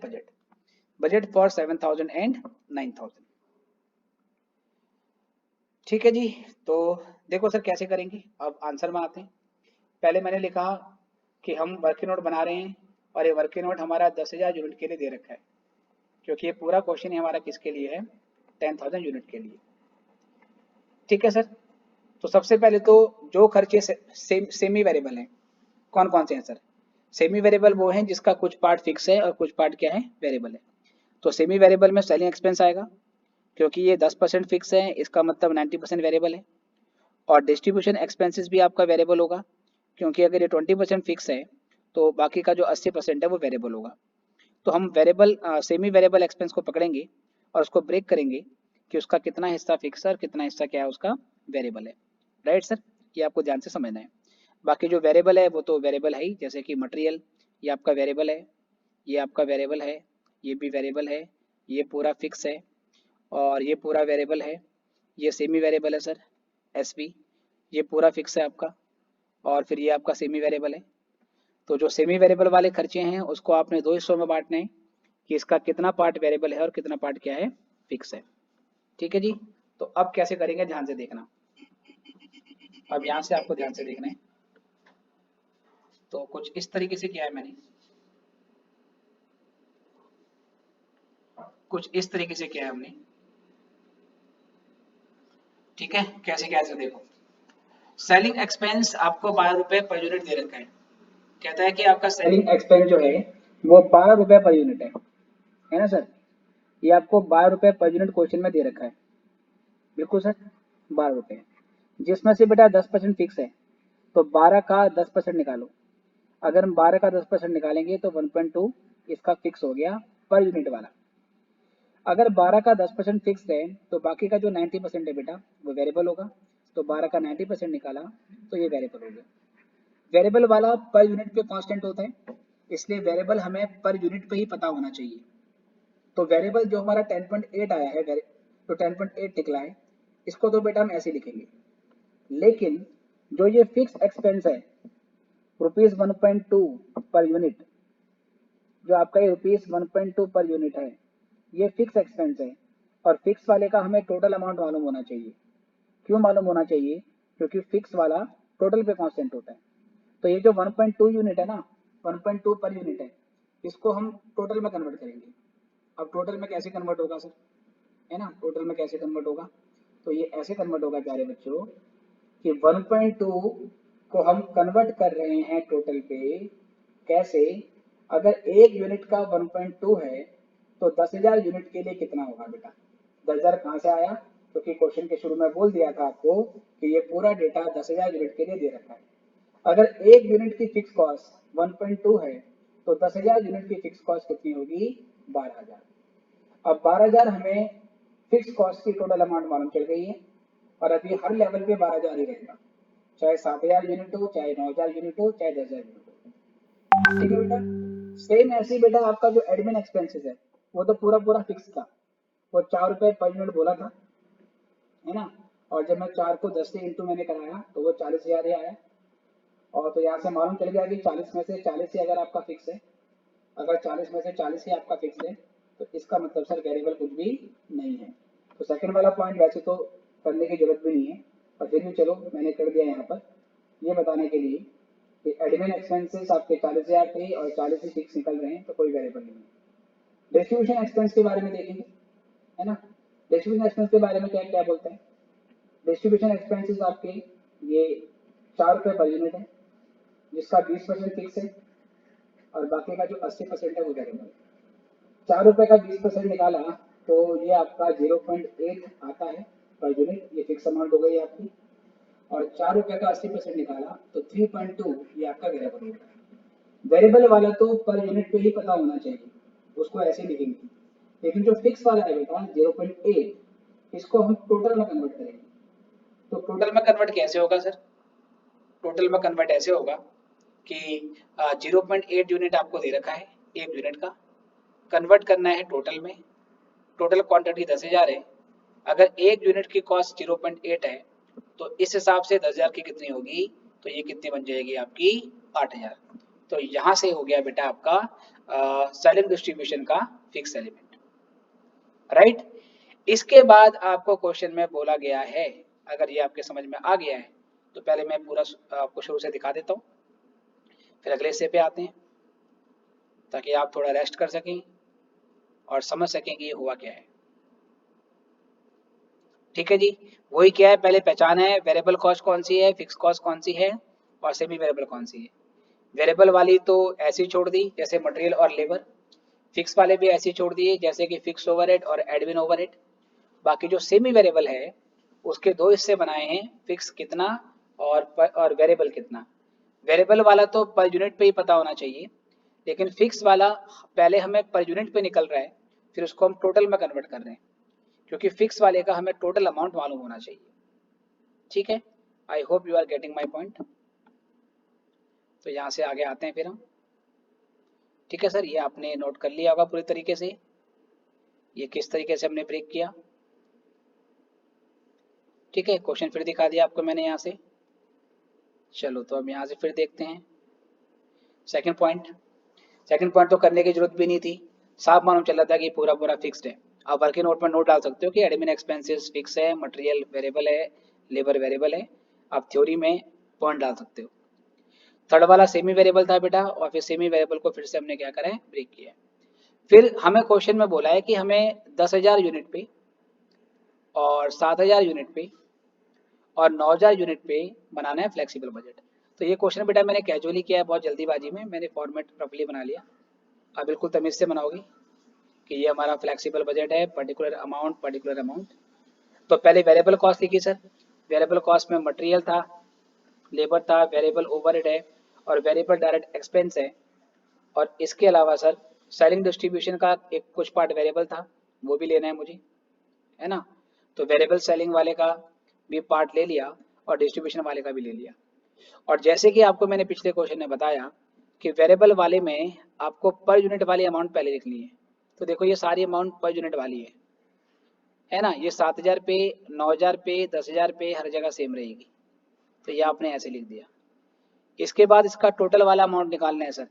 बजट फॉर 7,000 एंड 9,000। ठीक है जी, तो देखो सर कैसे करेंगे, अब आंसर में आते हैं। पहले मैंने लिखा कि हम वर्किंग नोट बना रहे हैं और ये वर्किंग नोट हमारा 10,000 यूनिट के लिए दे रखा है, क्योंकि ये पूरा क्वेश्चन ही हमारा किसके लिए है, 10,000 यूनिट के लिए। ठीक है सर, तो सबसे पहले तो जो खर्चे सेमी वेरिएबल हैं, कौन कौन से हैं सर? सेमी वेरिएबल वो हैं जिसका कुछ पार्ट फिक्स है और कुछ पार्ट क्या है, वेरिएबल है। तो सेमी वेरिएबल में सेलिंग एक्सपेंस आएगा, क्योंकि ये 10% फिक्स है, इसका मतलब 90% वेरिएबल है। और डिस्ट्रीब्यूशन एक्सपेंसेस भी आपका वेरिएबल होगा, क्योंकि अगर ये 20% फिक्स है तो बाकी का जो 80% है वो वेरिएबल होगा। तो हम वेरिएबल सेमी वेरिएबल एक्सपेंस को पकड़ेंगे और उसको ब्रेक करेंगे कि उसका कितना हिस्सा फिक्स है और कितना हिस्सा क्या है उसका वेरिएबल है। राइट सर, ये आपको ध्यान से समझना है। बाकी जो वेरिएबल है वो तो वेरिएबल है ही, जैसे कि मटेरियल ये आपका वेरिएबल है, ये आपका वेरिएबल है, ये भी वेरिएबल है, ये पूरा फिक्स है, और ये पूरा वेरिएबल है, ये सेमी वेरिएबल है सर एस वी, ये पूरा फिक्स है आपका, और फिर ये आपका सेमी वेरिएबल है। तो जो सेमी वेरिएबल वाले खर्चे हैं उसको आपने दो हिस्सों में बांटने हैं कि इसका कितना पार्ट वेरिएबल है और कितना पार्ट क्या है, फिक्स है। ठीक है जी। तो अब कैसे करेंगे ध्यान से देखना, अब यहाँ से आपको ध्यान से देखना है। तो कुछ इस तरीके से किया है मैंने, कुछ इस तरीके से किया है हमने। ठीक है, कैसे कैसे देखो, सेलिंग एक्सपेंस आपको 12 रुपए पर यूनिट दे रखा है। कहता है कि आपका सेलिंग एक्सपेंस जो है वो 12 रुपए पर यूनिट है ना सर। ये आपको 12 रुपए पर यूनिट क्वेश्चन में दे रखा है, बिल्कुल सर 12 रुपए, जिसमें से बेटा 10% फिक्स है, तो 12 का 10% निकालो। अगर हम 12 का 10% निकालेंगे तो 1.2 इसका फिक्स हो गया पर यूनिट वाला। अगर 12 का 10% फिक्स है तो बाकी का जो 90% है बेटा वो वेरिएबल होगा। तो 12 का 90% निकाला तो ये वेरिएबल हो गया। वेरिएबल वाला पर यूनिट पे कांस्टेंट होता है, इसलिए वेरिएबल हमें पर यूनिट पे ही पता होना चाहिए। तो वेरिएबल जो हमारा 10.8 आया है, तो 10.8 निकला है, इसको तो बेटा हम ऐसे लिखेंगे। लेकिन जो ये फिक्स एक्सपेंस है ₹1.2 पर यूनिट, जो आपका ये ₹1.2 पर यूनिट है, ये फिक्स एक्सपेंस है, और फिक्स वाले का हमें टोटल अमाउंट मालूम होना चाहिए। क्यों मालूम होना चाहिए? क्योंकि फिक्स वाला टोटल पे कांस्टेंट होता है। तो ये जो 1.2 यूनिट है ना, 1.2 पर यूनिट है, इसको हम टोटल में कन्वर्ट करेंगे। अब टोटल में कैसे कन्वर्ट होगा सर, है ना, टोटल में कैसे कन्वर्ट होगा? तो ये ऐसे कन्वर्ट होगा प्यारे बच्चों कि 1.2 को हम कन्वर्ट कर रहे हैं टोटल पे। कैसे? अगर एक यूनिट का 1.2 है तो 10,000 यूनिट के लिए कितना होगा बेटा? 10,000 कहाँ से आया? क्योंकि क्वेश्चन के शुरू में बोल दिया था आपको कि ये पूरा डेटा 10,000 यूनिट के लिए दे रखा है। अगर एक यूनिट की फिक्स कॉस्ट 1.2 है तो 10,000 यूनिट की फिक्स कॉस्ट कितनी होगी? 12,000। अब 12,000 हमें फिक्स कॉस्ट की टोटल अमाउंट मालूम चल गई है, और अभी हर लेवल पे 12,000 ही रहेगा, चाहे 7,000 यूनिट हो, चाहे 9,000 यूनिट हो, चाहे 10,000 यूनिट हो। ठीक है बेटा। सेम ऐसे ही बेटा आपका जो एडमिन एक्सपेंसेस है वो तो पूरा पूरा फिक्स था, वो 4 रुपए पर यूनिट बोला था, है ना। और जब मैं 4 को 10 से इंटू मैंने कराया तो वो 40,000 ही आया। और तो यहाँ से मालूम चल गया कि 40 में से 40 ही अगर आपका फिक्स है, अगर 40 में से 40 ही आपका फिक्स है, तो इसका मतलब सर वेरिएबल कुछ भी नहीं है। तो सेकंड वाला पॉइंट वैसे तो करने की जरूरत भी नहीं है, पर फिर भी चलो मैंने कर दिया यहाँ पर, ये बताने के लिए कि एडमिन एक्सपेंसेस आपके 40,000 थे और 40 ही फिक्स निकल रहे हैं, तो कोई वेरिएबल नहीं है। डिस्ट्रीब्यूशन एक्सपेंस के बारे में देखेंगे, है ना। डिस्ट्रीब्यूशन एक्सपेंस के बारे में क्या क्या बोलते हैं? डिस्ट्रीब्यूशन एक्सपेंसेस आपके ये 4 रुपये पर यूनिट है, जिसका 20% फिक्स है और बाकी का जो 80% है वो वेरिएबल। 4 रुपये का 20% निकाला तो ये आपका 0.8 आता है पर यूनिट, ये फिक्स अमाउंट हो गई आपकी। और 4 रुपये का 80% निकाला तो 3.2 ये आपका वेरिएबल होगा। वेरिएबल वाला तो पर यूनिट पे ही पता होना चाहिए, उसको ऐसे लिखेंगे। लेकिन जो फिक्स वाला है बेटा 0.8, इसको हम टोटल में कन्वर्ट करेंगे। तो टोटल में कन्वर्ट कैसे होगा सर? टोटल में कन्वर्ट ऐसे होगा कि 0.8 यूनिट आपको दे रखा है एक यूनिट का, कन्वर्ट करना है टोटल में। टोटल क्वांटिटी 10,000 है, अगर एक यूनिट की कॉस्ट 0.8 है तो इस हिसाब से 10,000 की कितनी होगी, तो ये कितनी बन जाएगी आपकी 8,000। तो यहाँ से हो गया बेटा आपका सेलिंग डिस्ट्रीब्यूशन का फिक्स एलिमेंट, राइट। इसके बाद आपको क्वेश्चन में बोला गया है, अगर ये आपके समझ में आ गया है तो पहले मैं पूरा आपको शुरू से दिखा देता हूँ, फिर अगले हिस्से पे आते हैं ताकि आप थोड़ा रेस्ट कर सकें और समझ सकें कि ये हुआ क्या है। ठीक है जी, वही क्या है, पहले पहचान है वेरिएबल कॉस्ट कौन सी है, फिक्स कॉस्ट कौन सी है, और सेमी वेरिएबल कौन सी है। वेरिएबल वाली तो ऐसी छोड़ दी जैसे मटेरियल और लेबर, फिक्स वाले भी ऐसे छोड़ दिए जैसे कि फिक्स ओवरहेड और एडमिन ओवरहेड। बाकी जो सेमी वेरिएबल है उसके दो हिस्से बनाए हैं, फिक्स कितना और वेरिएबल कितना। वेरिएबल वाला तो पर यूनिट पे ही पता होना चाहिए, लेकिन फिक्स वाला पहले हमें पर यूनिट पे निकल रहा है, फिर उसको हम टोटल में कन्वर्ट कर रहे हैं, क्योंकि फिक्स वाले का हमें टोटल अमाउंट मालूम होना चाहिए। ठीक है, I hope you are getting my point. तो यहाँ से आगे आते हैं फिर हम। ठीक है सर, ये आपने नोट कर लिया होगा पूरी तरीके से, ये किस तरीके से हमने ब्रेक किया। ठीक है, क्वेश्चन फिर दिखा दिया आपको मैंने यहाँ से। चलो तो अब यहाँ से फिर देखते हैं सेकंड पॉइंट। सेकंड पॉइंट तो करने की जरूरत भी नहीं थी, साफ मालूम चल रहा था कि पूरा पूरा फिक्स्ड है। आप वर्किंग नोट पर नोट डाल सकते हो कि एडमिन एक्सपेंसेस फिक्स है, मटेरियल वेरिएबल है, लेबर वेरिएबल है। आप थ्योरी में पॉइंट डाल सकते हो। थर्ड वाला सेमी वेरिएबल था बेटा, और फिर सेमी वेरिएबल को फिर से हमने क्या करा है, ब्रेक किया है। फिर हमें क्वेश्चन में बोला है कि हमें 10,000 यूनिट पे और 7,000 यूनिट पे और 9,000 यूनिट पे बनाना है फ्लेक्सिबल बजट। तो ये क्वेश्चन बेटा मैंने कैजुअली किया है, बहुत जल्दीबाजी में मैंने फॉर्मेट रफली बना लिया। आप बिल्कुल तमीज से बनाओगे कि ये हमारा फ्लेक्सिबल बजट है, पर्टिकुलर अमाउंट। तो पहले वेरिएबल कॉस्ट लिखी सर। वेरिएबल कॉस्ट में मटेरियल था, लेबर था, वेरिएबल ओवरहेड है और वेरिएबल डायरेक्ट एक्सपेंस है। और इसके अलावा सर सेलिंग डिस्ट्रीब्यूशन का एक कुछ पार्ट वेरिएबल था, वो भी लेना है मुझे, है ना। तो वेरिएबल सेलिंग वाले का भी पार्ट ले लिया और डिस्ट्रीब्यूशन वाले का भी ले लिया। और जैसे कि आपको मैंने पिछले क्वेश्चन में बताया कि वेरिएबल वाले में आपको पर यूनिट वाली अमाउंट पहले लिखनी है। तो देखो ये सारी अमाउंट पर यूनिट वाली है ना। ये 7,000 पे, 9,000 पे, 10,000 पे हर जगह सेम रहेगी। तो ये आपने ऐसे लिख दिया। इसके बाद इसका टोटल वाला अमाउंट निकालना है सर।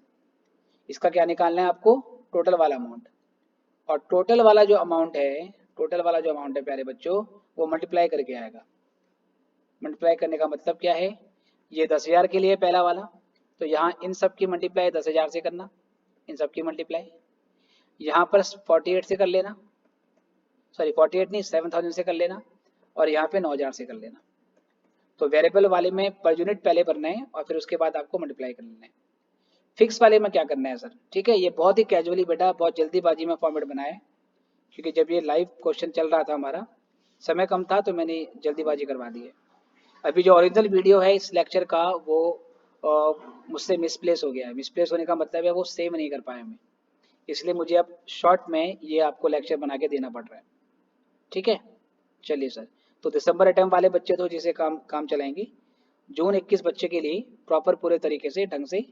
इसका क्या निकालना है आपको, टोटल वाला अमाउंट। और टोटल वाला जो अमाउंट है प्यारे बच्चों, वो मल्टीप्लाई करके आएगा। मल्टीप्लाई करने का मतलब क्या है, ये 10,000 के लिए पहला वाला, तो यहाँ इन सब की मल्टीप्लाई 10,000 से करना, इन सब की मल्टीप्लाई यहाँ पर 48 से कर लेना, सॉरी 48 नहीं 7,000 से कर लेना, और यहाँ पे 9,000 से कर लेना। तो वेरिएबल वाले में पर यूनिट पहले भरना है और फिर उसके बाद आपको मल्टीप्लाई कर लेना है। फिक्स वाले में क्या करना है सर, ठीक है। ये बहुत ही कैजुअली बेटा, बहुत जल्दीबाजी में फॉर्मेट बनाया है, क्योंकि जब ये लाइव क्वेश्चन चल रहा था हमारा, समय कम था तो मैंने जल्दीबाजी करवा दी है। अभी जो ओरिजिनल वीडियो है इस लेक्चर का वो मुझसे मिसप्लेस हो गया है। मिसप्लेस होने का मतलब है वो सेव नहीं कर पाया मैं, इसलिए मुझे अब शॉर्ट में ये आपको लेक्चर बना के देना पड़ रहा है। ठीक है, चलिए सर। तो दिसंबर अटेम्प्ट वाले बच्चे तो जिसे काम चलाएंगे, जून 21 बच्चे के लिए प्रॉपर पूरे तरीके से ढंग से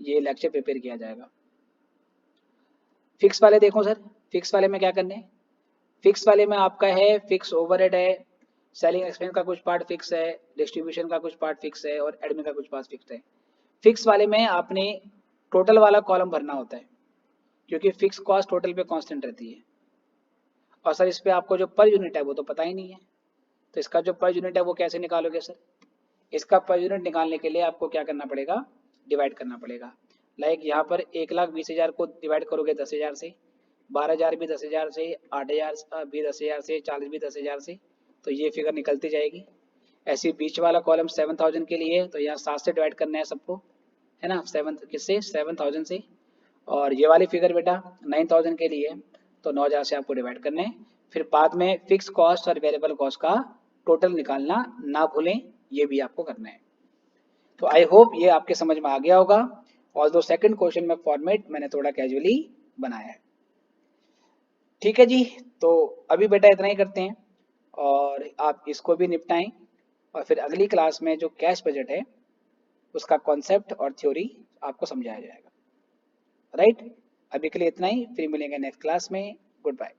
ये लेक्चर प्रिपेयर किया जाएगा। फिक्स वाले देखो सर, फिक्स वाले में क्या करने हैं। फिक्स वाले में आपका है फिक्स ओवरहेड है, सेलिंग एक्सपेंस का कुछ पार्ट फिक्स है, डिस्ट्रीब्यूशन का कुछ पार्ट फिक्स है और एडमिन का कुछ पार्ट फिक्स है। फिक्स वाले में आपने टोटल वाला कॉलम भरना होता है, क्योंकि फिक्स कॉस्ट टोटल पे कांस्टेंट रहती है। और सर इस पे आपको जो पर यूनिट है वो तो पता ही नहीं है, तो इसका जो पर यूनिट है वो कैसे निकालोगे सर। इसका पर यूनिट निकालने के लिए आपको क्या करना पड़ेगा, डिवाइड करना पड़ेगा। लाइक यहाँ पर 1,20,000 को डिवाइड करोगे 10,000 से, 12,000 भी 10,000 से, 8,000 भी 10,000 से, 40 भी 10,000 से, तो ये फिगर निकलती जाएगी। ऐसे बीच वाला कॉलम 7,000 के लिए, तो यहाँ 7 से डिवाइड करना है सबको, है ना। 7 किससे, 7,000 से। और ये वाली फिगर बेटा 9,000 के लिए, तो 9,000 से आपको डिवाइड करना है। फिर बाद में फिक्स कॉस्ट और वेरिएबल कॉस्ट का टोटल निकालना ना भूलें, ये भी आपको करना है। तो आई होप ये आपके समझ में आ गया होगा। ऑल्दो सेकंड क्वेश्चन में फॉर्मेट मैंने थोड़ा कैजुअली बनाया है। ठीक है जी, तो अभी बेटा इतना ही करते हैं और आप इसको भी निपटाएं, और फिर अगली क्लास में जो कैश बजट है उसका कॉन्सेप्ट और थ्योरी आपको समझाया जाएगा। राइट, अभी के लिए इतना ही, फिर मिलेंगे नेक्स्ट क्लास में। Good bye.